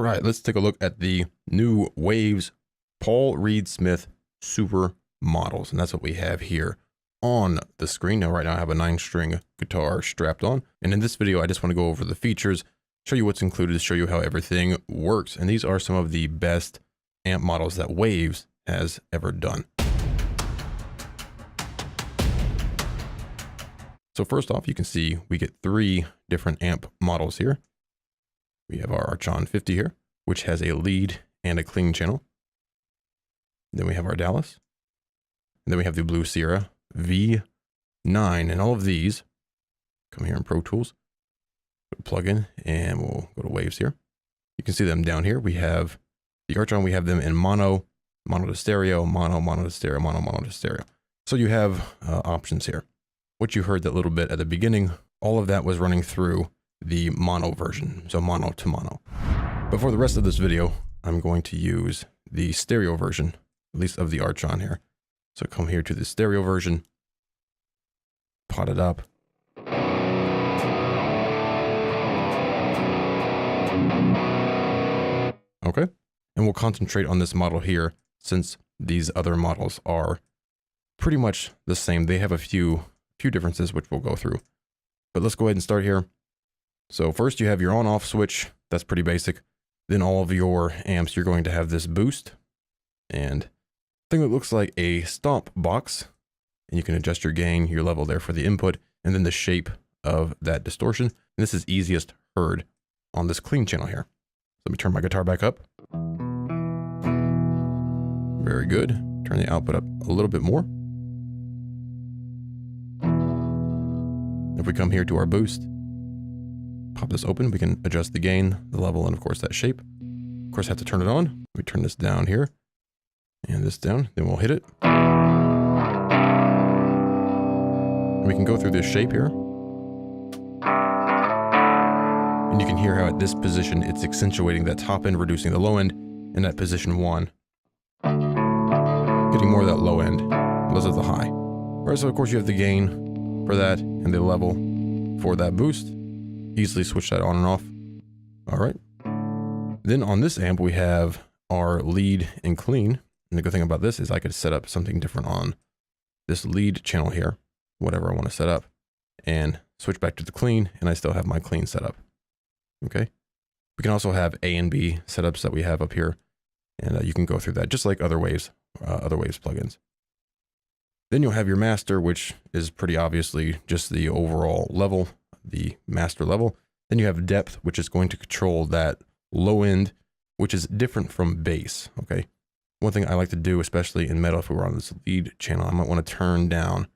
right, let's take a look at the new Waves Paul Reed Smith Supermodels. And that's what we have here on the screen. Now, right now I have a 9-string guitar strapped on. And in this video, I just want to go over the features, show you what's included, show you how everything works. And these are some of the best amp models that Waves has ever done. So first off, you can see we get 3 different amp models here. We have our Archon 50 here, which has a lead and a clean channel. Then we have our Dallas. And then we have the Blue Sierra V9. And all of these come here in Pro Tools. Plug in and we'll go to Waves here. You can see them down here. We have the Archon, we have them in mono to stereo, mono to stereo, mono to stereo. So you have options here. What you heard that little bit at the beginning, all of that was running through the mono version, so mono to mono. But for the rest of this video, I'm going to use the stereo version, at least of the Archon here. So come here to the stereo version, pot it up. Okay, and we'll concentrate on this model here since these other models are pretty much the same. They have a few differences which we'll go through. But let's go ahead and start here. So first you have your on-off switch. That's pretty basic. Then all of your amps, you're going to have this boost and thing that looks like a stomp box. And you can adjust your gain, your level there for the input, and then the shape of that distortion. And this is easiest heard on this clean channel here. Let me turn my guitar back up. Very good. Turn the output up a little bit more. If we come here to our boost, pop this open, we can adjust the gain, the level, and of course that shape. Of course, I have to turn it on. We turn this down here and this down, then we'll hit it. And we can go through this shape here. And you can hear how at this position, it's accentuating that top end, reducing the low end, and at position 1, getting more of that low end. Those are the high. All right, so of course you have the gain for that and the level for that boost. Easily switch that on and off. All right. Then on this amp, we have our lead and clean. And the good thing about this is I could set up something different on this lead channel here, whatever I want to set up, and switch back to the clean, and I still have my clean set up. Okay. We can also have A and B setups that we have up here, and you can go through that just like other Waves plugins. Then you'll have your master, which is pretty obviously just the overall level, the master level. Then you have depth, which is going to control that low end, which is different from bass. Okay. One thing I like to do, especially in metal, if we were on this lead channel, I might want to turn down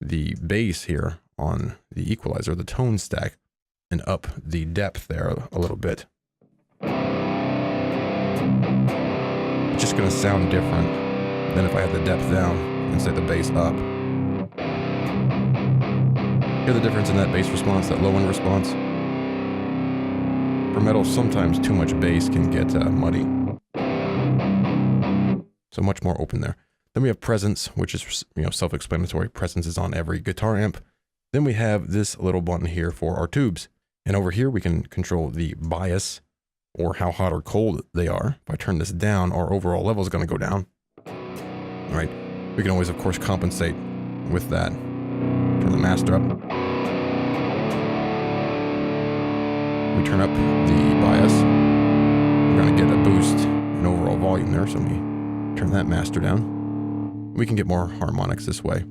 the bass here on the equalizer, the tone stack, and up the depth there a little bit. It's just going to sound different than if I had the depth down and set the bass up. Hear the difference in that bass response, that low end response? For metal, sometimes too much bass can get muddy. So much more open there. Then we have presence, which is, self-explanatory. Presence is on every guitar amp. Then we have this little button here for our tubes. And over here, we can control the bias or how hot or cold they are. If I turn this down, our overall level is going to go down. All right. We can always, of course, compensate with that. Turn the master up. We turn up the bias. We're going to get a boost in overall volume there. So we turn that master down. We can get more harmonics this way.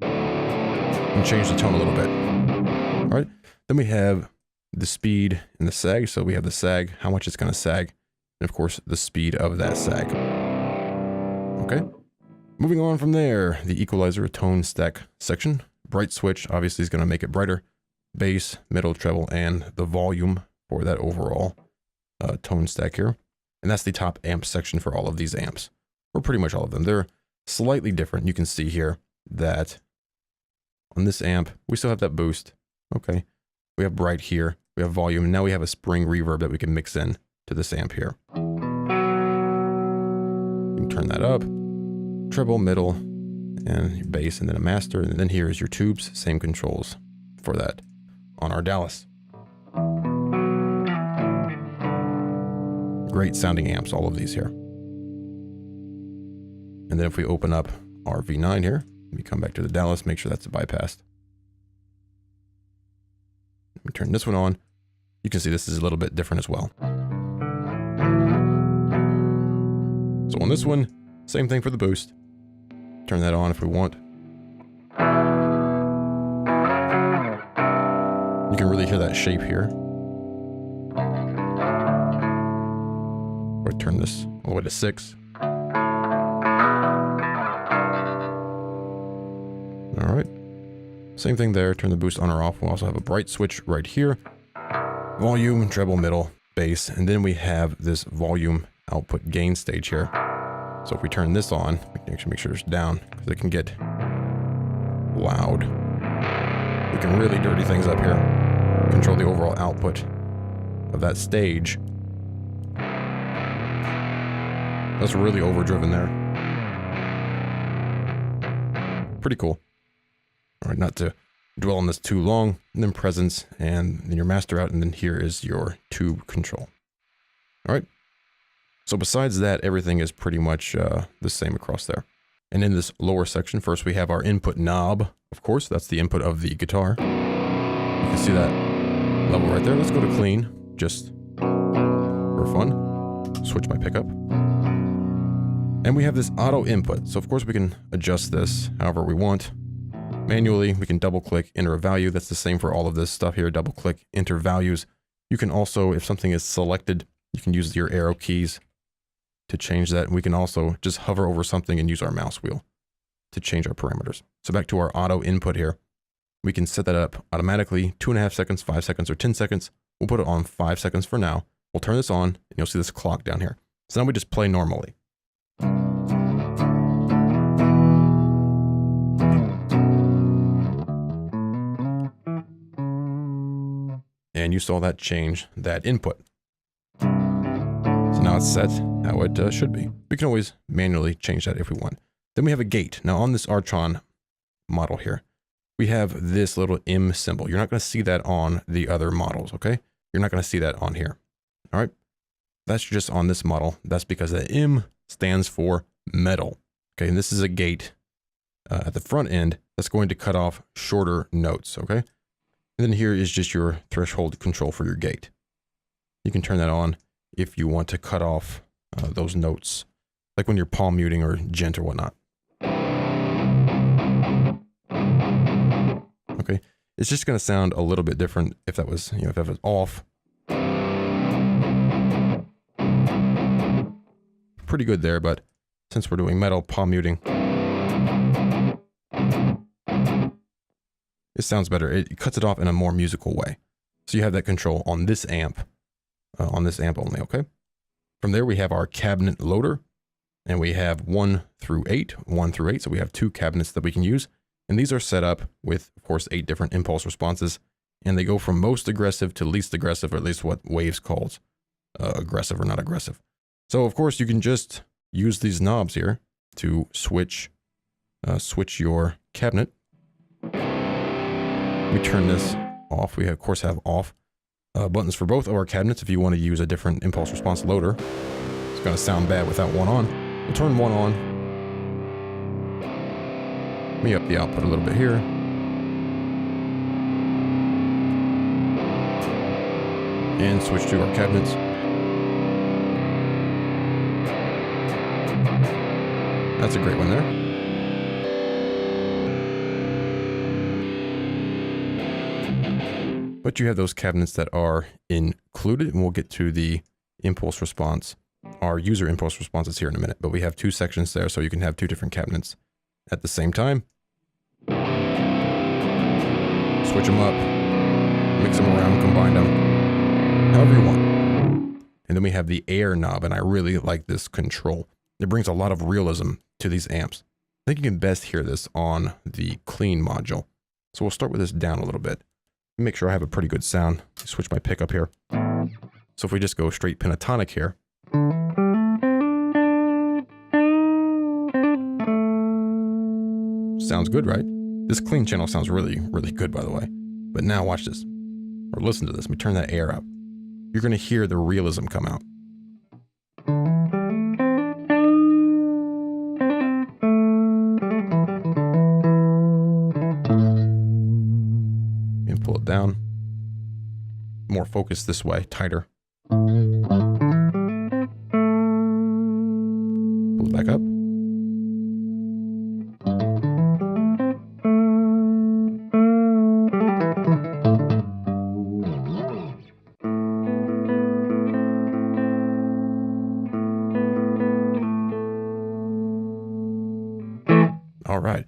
And change the tone a little bit. All right. Then we have the speed and the sag. So we have the sag, how much it's going to sag. And of course, the speed of that sag. Okay. Moving on from there, the equalizer tone stack section. Bright switch obviously is going to make it brighter. Bass, middle, treble, and the volume for that overall tone stack here. And that's the top amp section for all of these amps, or pretty much all of them. They're slightly different. You can see here that on this amp, we still have that boost. Okay. We have bright here. We have volume. And now we have a spring reverb that we can mix in to this amp here. You can turn that up. Treble, middle, and your bass, and then a master. And then here is your tubes. Same controls for that on our Dallas. great sounding amps, all of these here. And then if we open up our V9 here, let me come back to the Dallas, make sure that's bypassed. Let me turn this one on. You can see this is a little bit different as well. So on this one, same thing for the boost. Turn that on if we want. You can really hear that shape here. Or turn this all the way to 6. All right. Same thing there. Turn the boost on or off. We'll also have a bright switch right here. Volume, treble, middle, bass, and then we have this volume output gain stage here. So if we turn this on, we can actually make sure it's down because it can get loud. We can really dirty things up here. Control the overall output of that stage. That's really overdriven there. Pretty cool. All right, not to dwell on this too long. And then presence, and then your master out, and then here is your tube control. All right. So besides that, everything is pretty much the same across there. And in this lower section, first we have our input knob. Of course, that's the input of the guitar. You can see that level right there. Let's go to clean, just for fun. Switch my pickup. And we have this auto input. So of course we can adjust this however we want. Manually, we can double click, enter a value. That's the same for all of this stuff here. Double click, enter values. You can also, if something is selected, you can use your arrow keys to change that. And we can also just hover over something and use our mouse wheel to change our parameters. So back to our auto input here. We can set that up automatically, 2.5 seconds, 5 seconds, or 10 seconds. We'll put it on 5 seconds for now. We'll turn this on and you'll see this clock down here. So now we just play normally. And you saw that change that input. So now it's set how it should be. We can always manually change that if we want. Then we have a gate. Now on this Archon model here, we have this little M symbol. You're not going to see that on the other models, okay? You're not going to see that on here. All right. That's just on this model. That's because the M stands for metal. Okay. And this is a gate at the front end that's going to cut off shorter notes. Okay. And then here is just your threshold control for your gate. You can turn that on if you want to cut off those notes, like when you're palm muting or gent or whatnot. Okay, it's just going to sound a little bit different if that was, if that was off. Pretty good there, but since we're doing metal palm muting, it sounds better. It cuts it off in a more musical way. So you have that control on this amp only, okay? From there, we have our cabinet loader, and we have 1 through 8. So we have 2 cabinets that we can use. And these are set up with, of course, 8 different impulse responses. And they go from most aggressive to least aggressive, or at least what Waves calls aggressive or not aggressive. So, of course, you can just use these knobs here to switch your cabinet. We turn this off. We, of course, have off buttons for both of our cabinets if you want to use a different impulse response loader. It's going to sound bad without one on. We'll turn one on. Let me up the output a little bit here. And switch to our cabinets. That's a great one there. But you have those cabinets that are included, and we'll get to the impulse response, our user impulse responses here in a minute. But we have 2 sections there, so you can have 2 different cabinets at the same time. Switch them up, mix them around, combine them, however you want. And then we have the air knob, and I really like this control. It brings a lot of realism to these amps. I think you can best hear this on the clean module. So we'll start with this down a little bit. Make sure I have a pretty good sound. Switch my pickup here. So if we just go straight pentatonic here. Sounds good, right? This clean channel sounds really, really good, by the way. But now watch this. Or listen to this. Let me turn that air up. You're going to hear the realism come out. pull it down. More focused this way, tighter. Pull it back up. All right,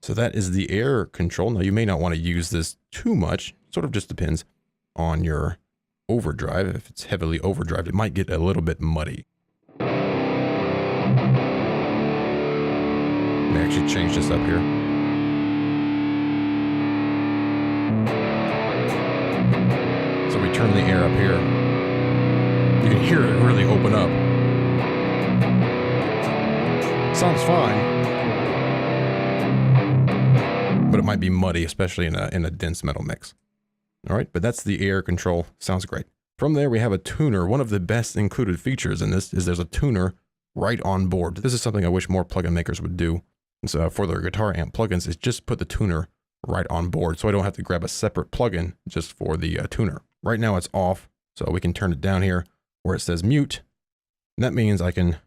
so that is the air control. Now you may not want to use this too much. Sort of just depends on your overdrive. If it's heavily overdrive, it might get a little bit muddy. Let me actually change this up here. So we turn the air up here. You can hear it really open up. Sounds fine. But it might be muddy, especially in a dense metal mix. All right, but that's the air control. Sounds great. From there, we have a tuner. One of the best included features in this is there's a tuner right on board. This is something I wish more plugin makers would do. And so for their guitar amp plugins, is just put the tuner right on board, so I don't have to grab a separate plugin just for the tuner. Right now it's off, so we can turn it down here where it says mute. And that means I can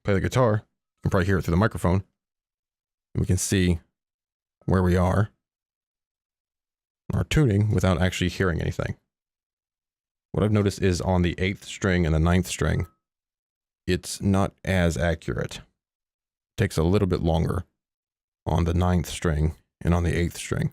play the guitar. You can probably hear it through the microphone. And we can see where we are, our tuning, without actually hearing anything. What I've noticed is on the 8th string and the 9th string, it's not as accurate. It takes a little bit longer on the 9th string and on the 8th string.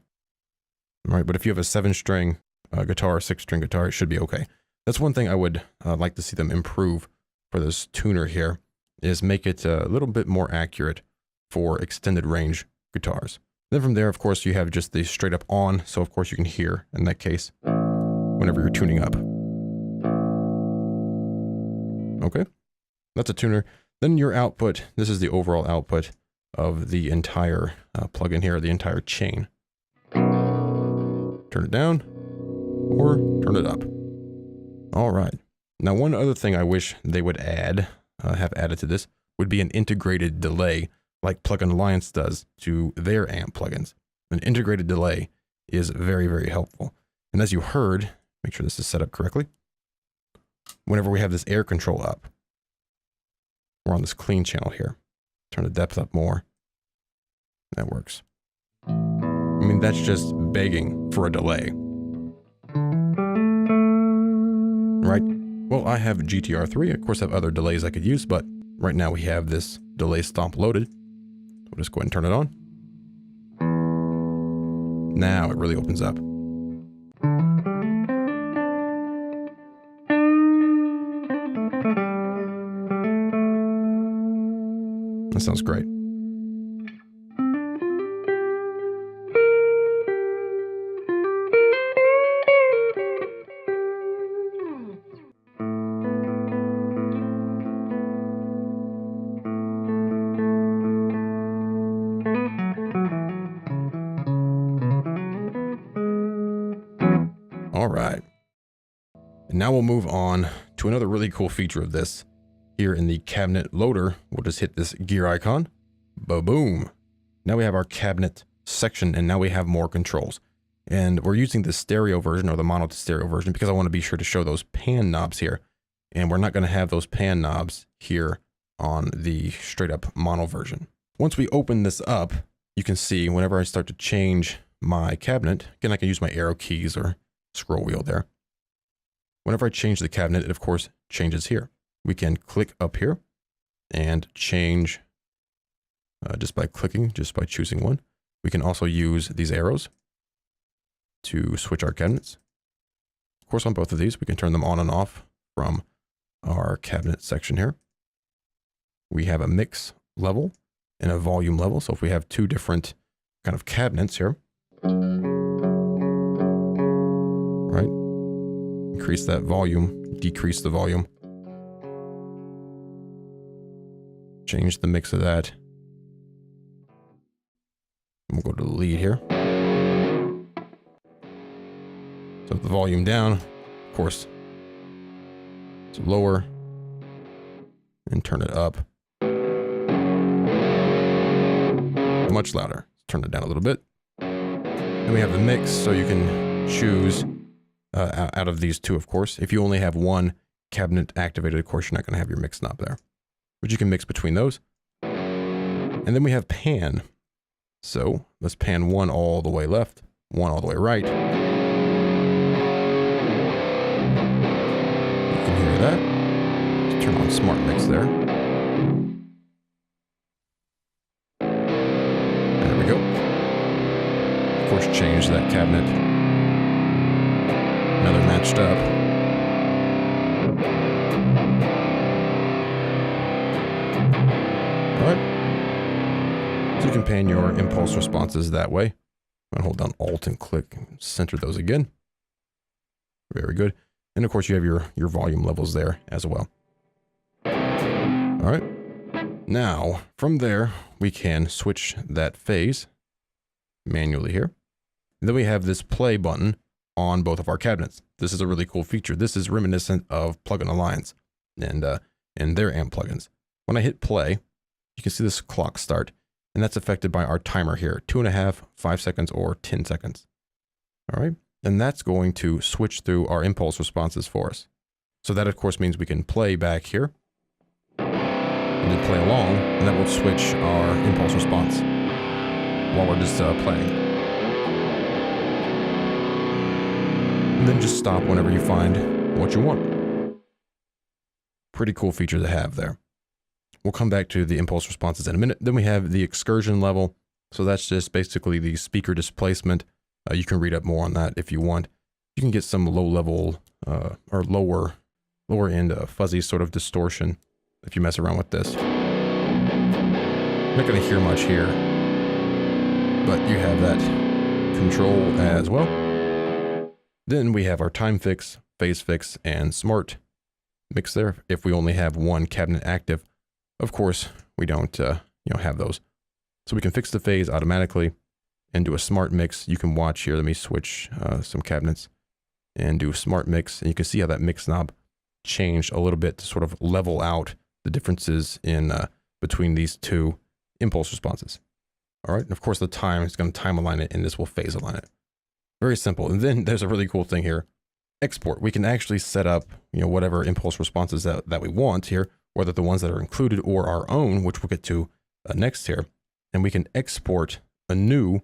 All right, but if you have a 7-string guitar, 6-string guitar, it should be okay. That's one thing I would like to see them improve for this tuner here, is make it a little bit more accurate for extended range guitars. Then from there, of course, you have just the straight up on. So of course you can hear in that case, whenever you're tuning up. Okay, that's a tuner. Then your output, this is the overall output of the entire plugin here, the entire chain. Turn it down or turn it up. All right. Now, one other thing I wish they would add, have added to this, would be an integrated delay, like Plugin Alliance does to their amp plugins. An integrated delay is very, very helpful. And as you heard, make sure this is set up correctly. Whenever we have this air control up, we're on this clean channel here. Turn the depth up more. That works. I mean, that's just begging for a delay. Right? Well, I have GTR3. Of course, I have other delays I could use, but right now we have this delay stomp loaded. We'll just go ahead and turn it on. Now it really opens up. That sounds great. All right. And now we'll move on to another really cool feature of this. Here in the cabinet loader, we'll just hit this gear icon. Ba-boom. Now we have our cabinet section, and now we have more controls. And we're using the stereo version, or the mono to stereo version, because I want to be sure to show those pan knobs here. And we're not going to have those pan knobs here on the straight up mono version. Once we open this up, you can see whenever I start to change my cabinet, again, I can use my arrow keys or scroll wheel there. Whenever I change the cabinet, it of course changes here. We can click up here and change just by clicking, just by choosing one. We can also use these arrows to switch our cabinets. Of course, on both of these, we can turn them on and off from our cabinet section here. We have a mix level and a volume level. So if we have two different kind of cabinets here, right? Increase that volume, decrease the volume. Change the mix of that. We'll go to the lead here. So the volume down, of course, it's lower, and turn it up. Much louder. Turn it down a little bit. Then we have the mix, so you can choose out of these two, of course. If you only have one cabinet activated, of course, you're not going to have your mix knob there. But you can mix between those. And then we have pan. So let's pan one all the way left, one all the way right. You can hear that. Let's turn on Smart Mix there. There we go. Of course, change that cabinet. Now they're matched up. All right. So you can pan your impulse responses that way. I'm going to hold down Alt and click and center those again. Very good. And of course you have your volume levels there as well. All right. Now from there, we can switch that phase manually here. And then we have this play button on both of our cabinets. This is a really cool feature. This is reminiscent of Plugin Alliance and their AMP plugins. When I hit play, you can see this clock start. And that's affected by our timer here, 2.5, 5 seconds, or 10 seconds. All right. And that's going to switch through our impulse responses for us. So that, of course, means we can play back here and then play along, and that will switch our impulse response while we're just playing. And then just stop whenever you find what you want. Pretty cool feature to have there. We'll come back to the impulse responses in a minute. Then we have the excursion level. So that's just basically the speaker displacement. You can read up more on that if you want. You can get some low level or lower end fuzzy sort of distortion if you mess around with this. Not going to hear much here, but you have that control as well. Then we have our time fix, phase fix, and smart mix there. If we only have one cabinet active, of course, we don't have those. So we can fix the phase automatically and do a smart mix. You can watch here. Let me switch some cabinets and do a smart mix. And you can see how that mix knob changed a little bit to sort of level out the differences in between these two impulse responses. All right. And of course, the time is going to time align it, and this will phase align it. Very simple. And then there's a really cool thing here. Export. We can actually set up, whatever impulse responses that we want here, whether the ones that are included or our own, which we'll get to next here. And we can export a new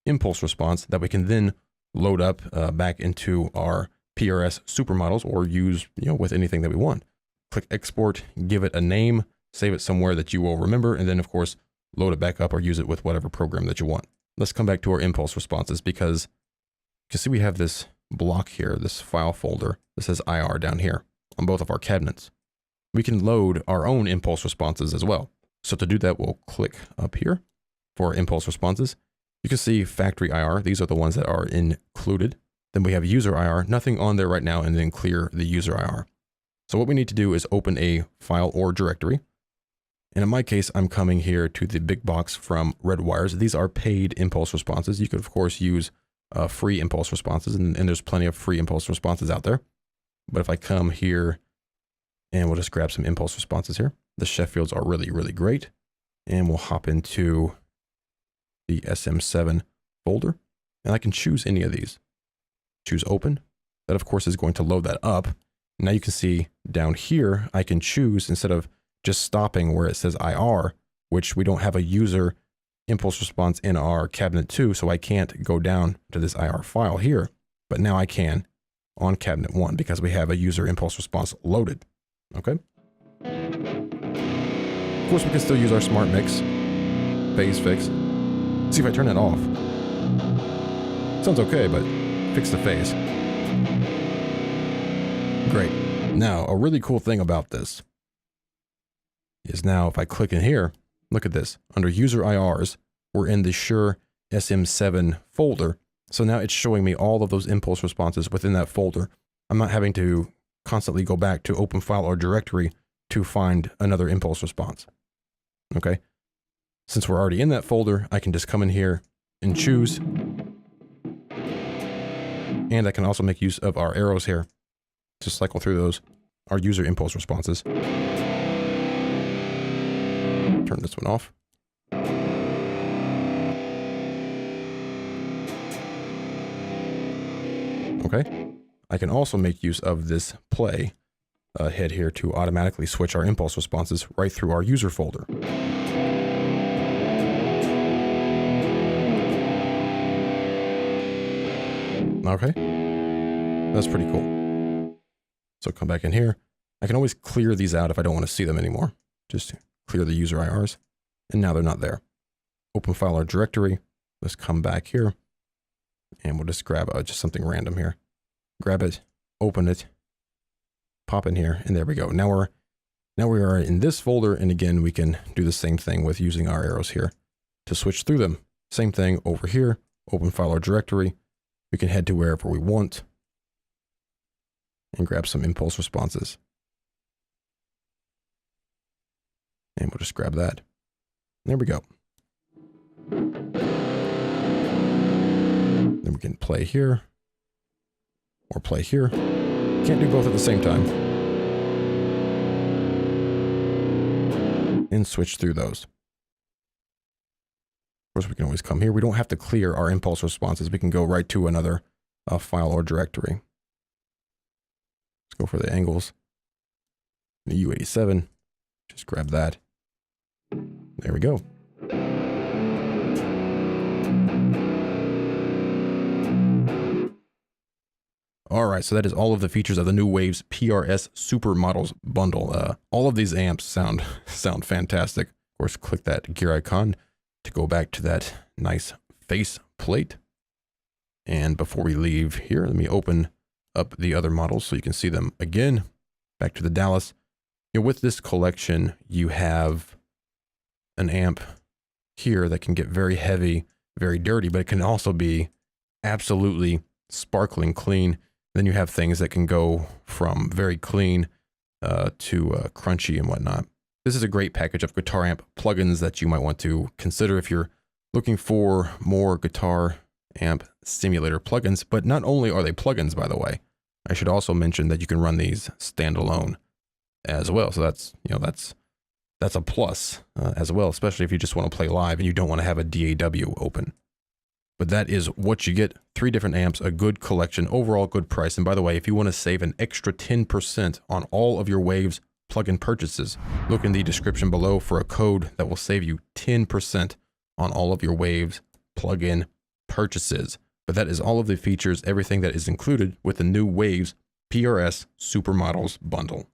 impulse response that we can then load up back into our Prs Supermodels or use, with anything that we want. Click export, give it a name, save it somewhere that you will remember, and then of course, load it back up or use it with whatever program that you want. Let's come back to our impulse responses because you can see we have this block here, this file folder that says IR down here on both of our cabinets. We can load our own impulse responses as well. So to do that, we'll click up here for impulse responses. You can see factory IR. These are the ones that are included. Then we have user IR, nothing on there right now, and then clear the user IR. So what we need to do is open a file or directory. And in my case, I'm coming here to the big box from Redwires. These are paid impulse responses. You could, of course, use free impulse responses, and there's plenty of free impulse responses out there. But if I come here, and we'll just grab some impulse responses here. The Sheffields are really, really great. And we'll hop into the SM7 folder. And I can choose any of these. Choose open. That, of course, is going to load that up. Now you can see down here, I can choose, instead of just stopping where it says IR, which we don't have a user impulse response in our cabinet 2, so I can't go down to this IR file here. But now I can on cabinet 1 because we have a user impulse response loaded. Okay. Of course, we can still use our smart mix, phase fix. See if I turn that off. Sounds okay, but fix the phase. Great. Now, a really cool thing about this is now if I click in here, look at this. Under user IRs, we're in the Shure SM7 folder. So now it's showing me all of those impulse responses within that folder. I'm not having to constantly go back to open file or directory to find another impulse response. Okay. Since we're already in that folder, I can just come in here and choose. And I can also make use of our arrows here to cycle through those, our user impulse responses. Turn this one off. Okay. I can also make use of this play head here to automatically switch our impulse responses right through our user folder. Okay. That's pretty cool. So come back in here. I can always clear these out if I don't want to see them anymore. Just clear the user IRs. And now they're not there. Open file or directory. Let's come back here. And we'll just grab just something random here. Grab it, open it, pop in here, and there we go. Now we are in this folder, and again, we can do the same thing with using our arrows here to switch through them. Same thing over here, open file or directory. We can head to wherever we want and grab some impulse responses. And we'll just grab that. There we go. Then we can play here or play here. Can't do both at the same time. And switch through those. Of course, we can always come here. We don't have to clear our impulse responses. We can go right to another file or directory. Let's go for the angles. The U87. Just grab that. There we go. All right, so that is all of the features of the new Waves PRS Supermodels bundle. All of these amps sound fantastic. Of course, click that gear icon to go back to that nice face plate. And before we leave here, let me open up the other models so you can see them again. Back to the Dallas. With this collection, you have an amp here that can get very heavy, very dirty, but it can also be absolutely sparkling clean. Then you have things that can go from very clean to crunchy and whatnot. This is a great package of guitar amp plugins that you might want to consider if you're looking for more guitar amp simulator plugins. But not only are they plugins, by the way, I should also mention that you can run these standalone as well. So that's a plus as well, especially if you just want to play live and you don't want to have a DAW open. But that is what you get. 3 different amps, a good collection, overall good price. And by the way, if you want to save an extra 10% on all of your Waves plugin purchases, look in the description below for a code that will save you 10% on all of your Waves plugin purchases. But that is all of the features, everything that is included with the new Waves PRS Supermodels bundle.